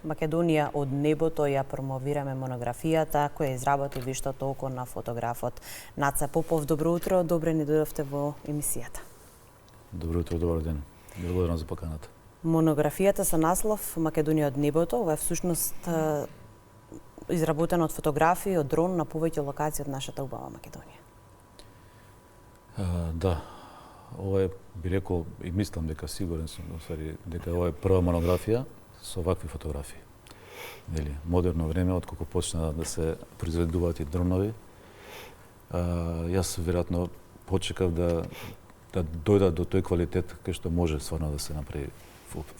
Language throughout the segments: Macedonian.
Македонија од небото ја промовираме монографијата која изработи виштото око на фотографот Наца Попов. Добро утро, добре ни дојдовте во емисијата. Добро утро, добар ден. Благодарам за поканата. Монографијата со наслов Македонија од небото, ова е всушност изработена од фотографии од дрон на повеќе локации од нашата убава Македонија. Да, ова е, би рекол, и мислам дека сигурен сум, дека ова е прва монографија со вакви фотографии. Нели, модерно време, откако почна да се произведуваат и дронови, јас веројатно почекав да дојдат до тој квалитет кај што може стварно да се направи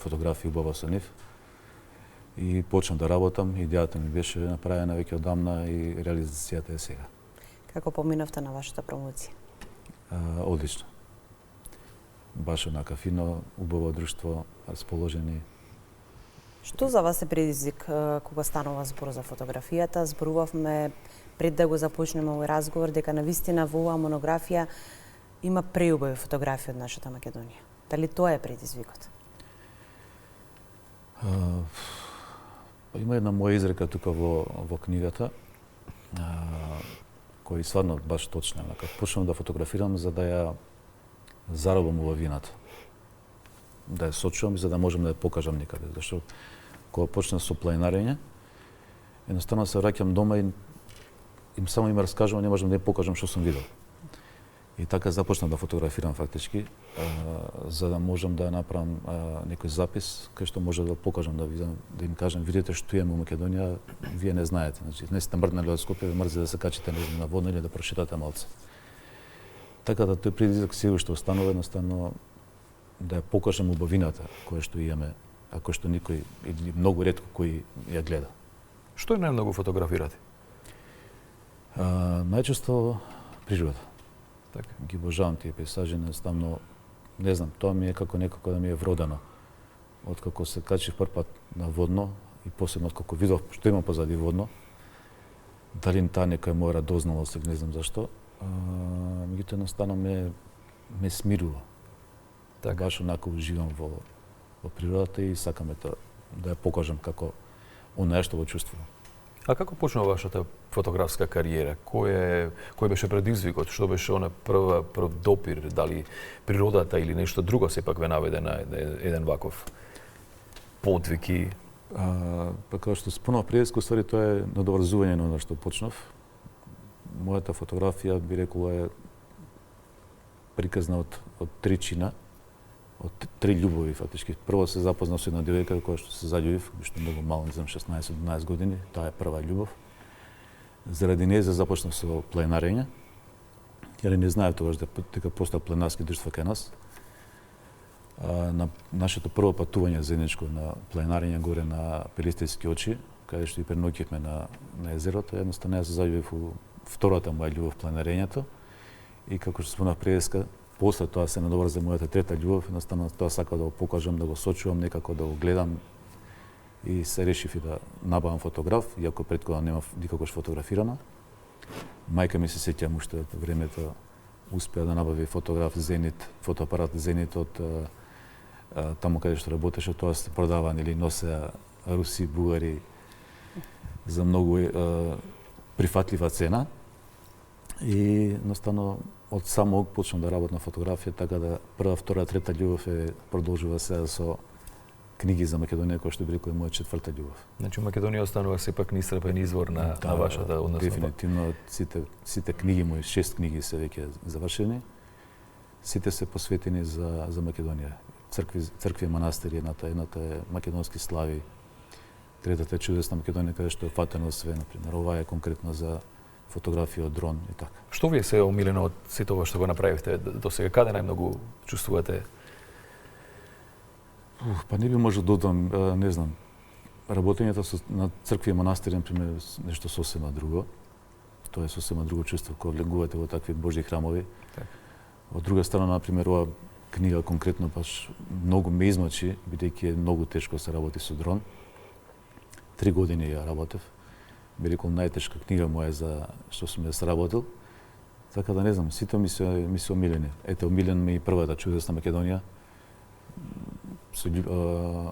фотографија убава со нив. И почнав да работам, идејата ми беше направена веќе одамна и реализацијата е сега. Како поминавте на вашата промоција? Одлично. Баш онака фино, убаво друштво, расположени. Што за вас е предизвик кога станува збор за фотографијата? Зборувавме пред да го започнеме овој разговор дека навистина во оваа монографија има преубави фотографии од нашата Македонија. Дали тоа е предизвикот? Има една моја изрека тука во книгата, кој стварно баш точна. Почнам да фотографирам за да ја заробам убавината. Да ја сочувам за да можам да ја покажам некаде. Зашто кога почнам со планинарење, едноставно се враќам дома и само им раскажувам, не можам да ја покажам што сум видел. И така започнав да фотографирам фактички, за да можам да направам некој запис кај што може да покажам, да им кажам, видите што имаме во Македонија, вие не знаете. Значи, не сте мрднали од Скопје, мрзи да се качите на водно или да прошетате малце. Така да тој предизвик сигурно што останува едноставно да ја покажам убавината која што имаме, а која што никој или многу ретко кој ја гледа. Што е најмногу фотографирате? Најчесто природата. Така. Ги обожавам тие пейзажи, едноставно не знам, тоа ми е како некако да ми е вродено. Откако се качив прв пат на водно и посебно откако видов што има позади водно, дали таа некоја моја радозналост, не знам зашто, меѓутоа едноставно ме смирува. Така. Баш онако уживам во природата и сакаме да ја покажам како она што го чувствувам. А како почна вашата фотографска кариера? Кој беше предизвикот? Што беше она прв допир? Дали природата или нешто друго сепак ве наведе на еден ваков подвиг и... Па како што спомнав предиско, ствари тоа е надоврзување на она што почнав. Мојата фотографија, би рекол, е приказна од три чина, од три љубови фактички. Прво се запознав со една девојка која што се заљубив, што многу мал, не знам, 16-12 години, таа е прва љубов. Заради неја започнав со планинарење, јер не знаев тогаш дека постоја планинарски друштва кај нас. На нашето прво патување заедничко на планинарење горе на Пелистерски очи, каде што и преноќивме на езерото, едноставно ја се заљубив у втората моја љубов планинарењето и како што спомнав преска, после тоа се надоврзе мојата трета љубов, едноставно тоа сакав да го покажам, да го сочувам, некако да го гледам и се решив и да набавам фотограф, иако преткога немав никогаш фотографирана. Мајка ми се сеќам уште од времето успеа да набави фотограф Зенит, фотоапарат Зенит од таму каде што работеше, тоа се продава или носеа руси, бугари за многу прифатлива цена. И едноставно од самог почнав да работам на фотографија, така да прва, втора, трета љубов продолжува сега со книги за Македонија, кој што би рекол е моја четврта љубов. Значи Македонија останува сепак неисцрпен извор на вашата, односно... Дефинитивно, сите книги мои, 6 книги се веќе завршени, сите се посветени за Македонија. Цркви, манастири, едната е македонски слави, третата е чудесна Македонија, каде што е фатено све, например. Ова е конкретно за фотографија од дрон и така. Што ви се омилено од сето ова што го направивте до сега? Каде најмногу чувствувате? Па не би можел да додам, не знам, работењето на цркви и манастири, например, нешто сосема друго. Тоа е сосема друго чувство кога влегувате во такви божји храмови. Так. Од друга страна, например, ова книга конкретно баш многу ме измачи, бидејќи е многу тешко се работи со дрон. 3 години ја работев. Би рекол најтешка книга моја за што сум ја сработил. Така да не знам, сите ми се омилени. Ете, омилен ми и првата чудесна Македонија. Со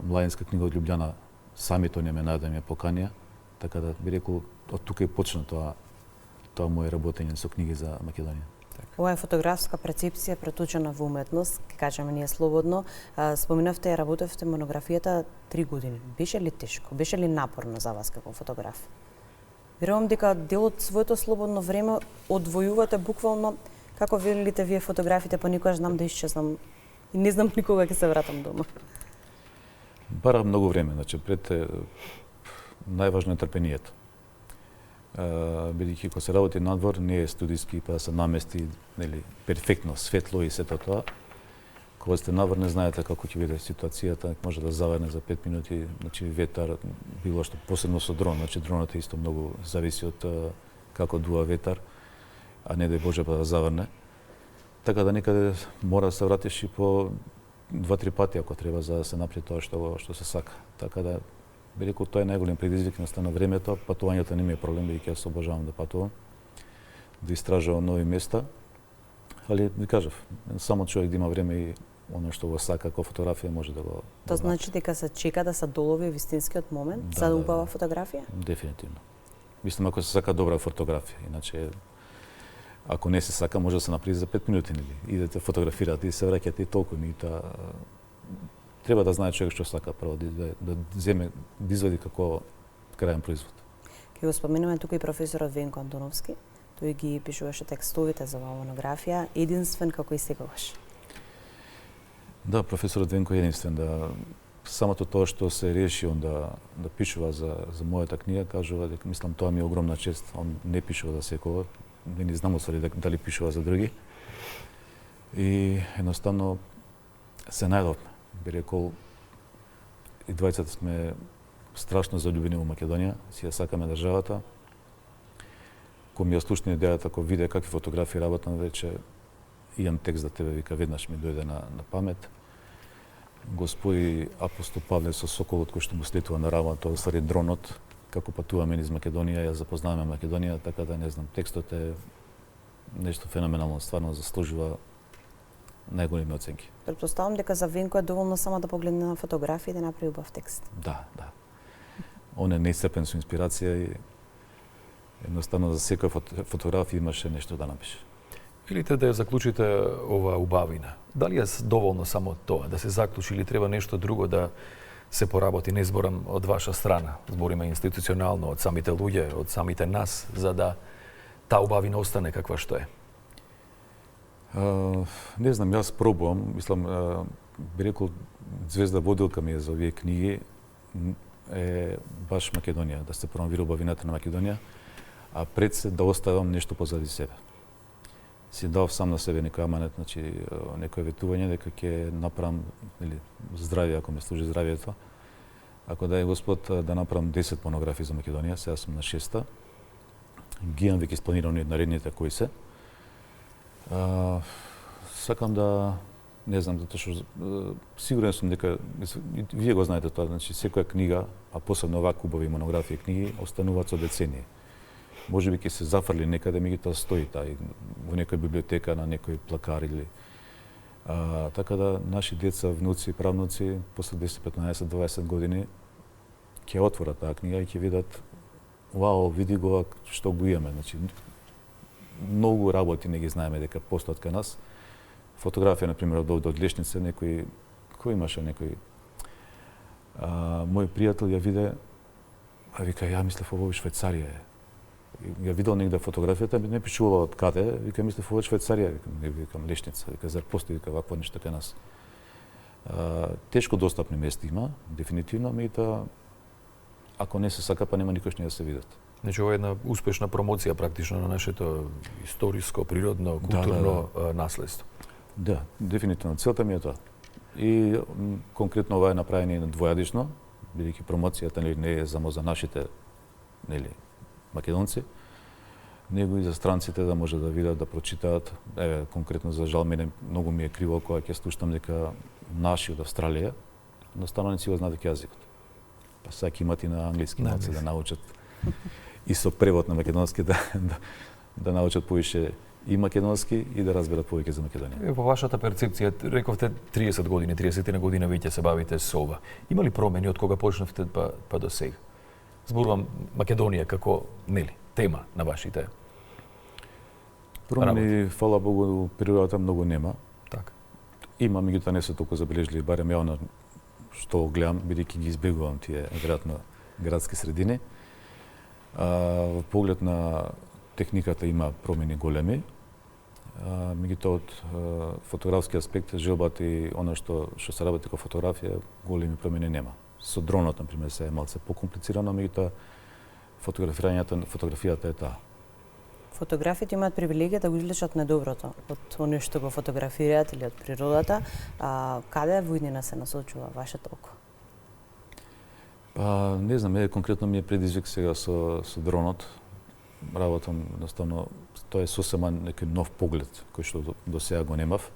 младинска книга од Љубљана самите оние ме најдеме поканија, така да би рекол од тука и почна тоа моje работење со книги за Македонија. Ова е фотографска прецепција преточена во уметност, ќе кажеме ние слободно. Споминавте и работевте монографијата 3 години. Беше ли тешко? Беше ли напорно за вас како фотограф? Верувам дека дел од своето слободно време одвојувате буквално, како велите вие фотографите, па никогаш знам да исчезнам и не знам никога ќе се вратам дома. Бара многу време, значи пред најважно е трпението. Бидејќи кога се работи надвор, не е студиски, па да се намести, нели, перфектно, светло и сето тоа. Кога сте надвор не знаете како ќе биде ситуацијата, може да заврне за 5 минути, значи ветар, било што, посебно со дрон, значи дронот исто многу зависи од како дува ветар, а не да Боже па да заврне. Така да некаде мора да се вратиш и по 2-3 пати ако треба за да се направи тоа што се сака. Така да би рекол тоа е најголем предизвик на времето, патувањето не ми е проблем, бидејќи јас обожавам да патувам, да истражувам нови места. Али ви кажав, само човек да има време и оно што го сака како фотографија може да го. Тоа значи дека се чека да се долови вистинскиот момент за убава фотографија? Дефинитивно. Мислам ако се сака добра фотографија, иначе ако не се сака може да се направи за 5 минути, нели? Идете фотографирате и се враќате и толку треба да знае човек што сака прво да земе да извади како крајен производ. Ќе го споменуваме тука и професорот Венко Антоновски. Тој ги пишуваше текстовите за оваа монографија, единствен како и секогаш. Да, професорот Венко е единствен, да самото тоа што се реши он да пишува за мојата книга, кажува дека мислам тоа ми е огромна чест. Он не пишува за секој, не знам дали пишува за други. И едноставно се најдовме. Би рекол, и двајцата сме страшно заљубени во Македонија, си ја сакаме државата. Кога ми ја слушна идејата, кога виде какви фотографии работам, веќе имам текст за тебе, вика, веднаш ми дојде на памет. Го спои апостол Павле со соколот кој што му слетува на рама, тоа ствари дронот, како патуваме низ Македонија, ја запознаваме Македонија, така да не знам, текстот е нешто феноменално, стварно заслужува најголеми оценки. Претпоставам дека за Венко е доволно само да погледне на фотографија и да направи убав текст. Да. Он е неисцрпен со инспирација и едноставно за секоја фотографија имаше нешто да напише. Илите да ја заклучите оваа убавина. Дали е доволно само тоа, да се заклучи или треба нешто друго да се поработи, не зборам од ваша страна, збориме институционално, од самите луѓе, од самите нас, за да таа убавина остане каква што е? Не знам, јас пробувам, мислам, би рекол, звезда водилка ми е за овие книги е баш Македонија, да се промовира убавината на Македонија, а пред се да оставам нешто позади себе. Си дав сам на себе некој аманет, значи некој ветување дека ќе направам, или здравје, ако ме служи здравјето, ако дај Господ да направам 10 монографии за Македонија, сега сум на 6-та, ги имам веќе испланирани наредните кои се. Сакам да, не знам, затоа што сигурен сум дека вие го знаете тоа, значи секоја книга, а посебно овакви убави монографии книги, остануваат со децении. Може би ќе се зафрли некаде, меѓутоа стои тај во некоја библиотека, на некој плакар или така да наши деца, внуци, правнуци после 10, 15, 20 години ќе отворат таа книга и ќе видат вау, види го што го имаме, значи многу работи не ги знаеме дека постојат кај нас. Фотографија, например, од Лешница, некој кој имаше некој мој пријател ја виде, а вика, ја мислев ово Швајцарија е. Ја видел негде фотографијата, не пишувала од каде, вика, мислев ово Швајцарија, викам Лешница, вика, зар постои вакво нешто кај нас. Тешко достапни места има, дефинитивно, меѓутоа ако не се сака, па нема никош не да се видат. Значи, ова е една успешна промоција практично на нашето историско, природно, културно наследство. Да, дефинитивно. Целта ми е тоа. И конкретно ова е направено и двојадишно, бидејќи промоцијата не е само за нашите македонци, него и за странците да може да видат, да прочитаат. Еве, конкретно за жал мене многу ми е криво кога ќе слушам дека наши од Австралија едноставно не си го знаат јазикот. Па сега ќе имат и на англиски да научат и со превод на македонски да научат повише и македонски и да разберат повеќе за Македонија. Во вашата перцепција, рековте 30 години, 30 година веќе се бавите со ова. Има ли промени од кога почнавте па до сега? Зборувам Македонија како, нели, тема на вашите промени, фала Богу, природата многу нема. така. Има, меѓутоа не се толку забележливи, барем ја што гледам, бидејќи ги избегувам тие веројатно градски средини. Во поглед на техниката има промени големи. Меѓутоа од фотографски аспект, желбата и она што се работи како фотографија, големи промени нема. Со дронот, например, се е малце покомплицирано, меѓутоа фотографијата е таа. Фотографите имаат привилегија да го извлечат најдоброто од оно што го фотографираат или од природата. Каде во иднина се насочува вашето око? Па, не знам, конкретно ми е предизвик сега со дронот. Работам, едноставно, тоа е сосема некој нов поглед, кој што до сега го немав.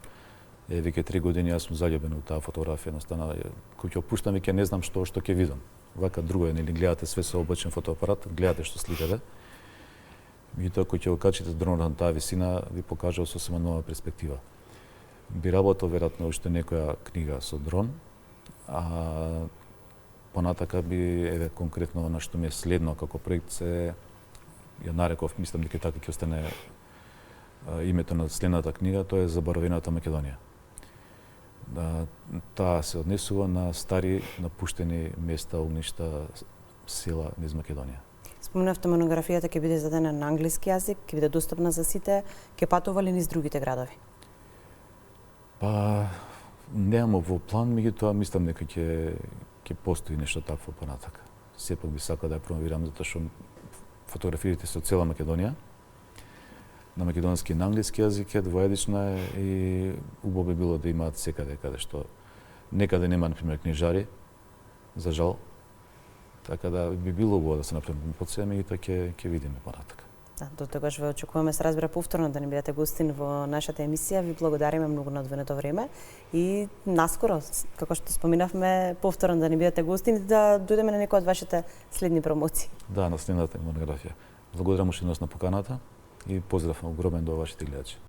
Веќе 3 години јас сум заљубен во таа фотографија, едноставно, кој ќе опуштам, веќе не знам што ќе видам. Вака друго е, нели, гледате све со обичен фотоапарат, гледате што сликате. Меѓутоа, кој ќе го качите дронот на таа висина, ви покажува сосема нова перспектива. Би работел веројатно уште некоја книга со дрон, а понатака би, еве, конкретно она што ми е следно како проект се ја нареков, мислам дека така ќе остане името на следната книга, тоа е Заборавената Македонија. Таа се однесува на стари напуштени места, огништа, села низ Македонија. Спомнавте монографијата ќе биде издадена на англиски јазик, ќе биде достапна за сите, ќе патували низ другите градови? Па, немам во план, меѓутоа мислам дека ќе постои нешто такво понатака. Сепак би сакал да ја промовирам, затоа што фотографиите се од цела Македонија, на македонски и на англиски јазик е, двоедична е и убаво би било да имаат секаде, каде што некаде нема, например, книжари, за жал. Така да би било убаво да се направи подсеја, меѓутоа ќе видиме понатака. До тогаш ве очекуваме се разбира повторно да ни бидете гостин во нашата емисија. Ви благодариме многу на одвоеното време и наскоро, како што споминавме, повторно да ни бидете гостин и да дојдеме на некои од вашите следни промоции. Да, на следната монографија. Благодарам уште еднаш на поканата и поздрав огромен до вашите гледачи.